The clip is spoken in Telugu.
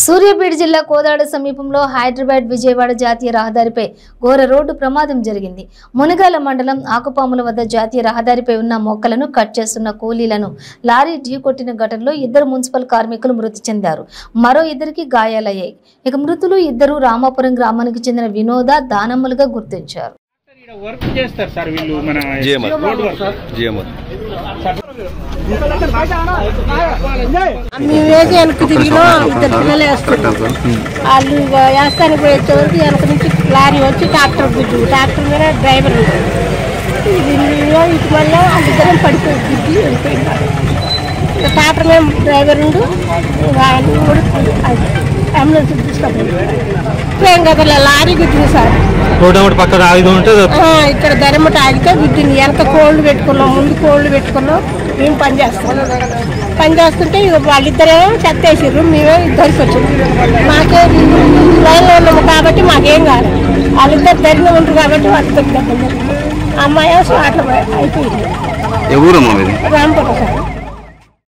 సూర్యాపేట జిల్లా కోదాడ సమీపంలో హైదరాబాద్ విజయవాడ జాతీయ రహదారిపై ఘోర రోడ్డు ప్రమాదం జరిగింది. మునగాల మండలం ఆకుపాముల వద్ద జాతీయ రహదారిపై ఉన్న మొక్కలను కట్ చేస్తున్న కూలీలను లారీ ఢీకొట్టిన ఘటనలో 2 మున్సిపల్ కార్మికులు మృతి చెందారు. మరో 2కి గాయాలయ్యాయి. ఇక మృతులు 2 రామాపురం గ్రామానికి చెందిన వినోద, దానమ్మలుగా గుర్తించారు. వెనక్కి తిరిగినా 2 పిల్లలు వేస్తారు. వాళ్ళు వేస్తానికి పోయేవరకు వెనక నుంచి లారీ వచ్చి ట్రాక్టర్ గుద్దు, ట్రాక్టర్ మీద డ్రైవర్ ఇటు మళ్ళీ వాళ్ళిద్దరం పడిపోయి గుద్ది వెళ్ళిపోయినారు. ట్రాక్టర్ మీద డ్రైవర్ ఉండు అంబులెన్స్ తీసుకుపోయి ఏం కదా లారీ గుద్దింది సార్. ఇక్కడ ధరమట ఆగితే గుద్దింది. వెనక కోళ్ళు పెట్టుకున్నాం, ముందు కోళ్ళు పెట్టుకున్నాం. మేము పని చేస్తుంటే వాళ్ళిద్దరేమో చెత్త వేసారు, మేమే ఇద్దరికి వచ్చాము. మాకే లైన్లో ఉన్నాము కాబట్టి మాకేం కాదు. వాళ్ళిద్దరు ధైర్యం ఉంటారు కాబట్టి వాళ్ళిద్దరు అమ్మాయి అట్లా అయిపోయింది. రాంపట సార్.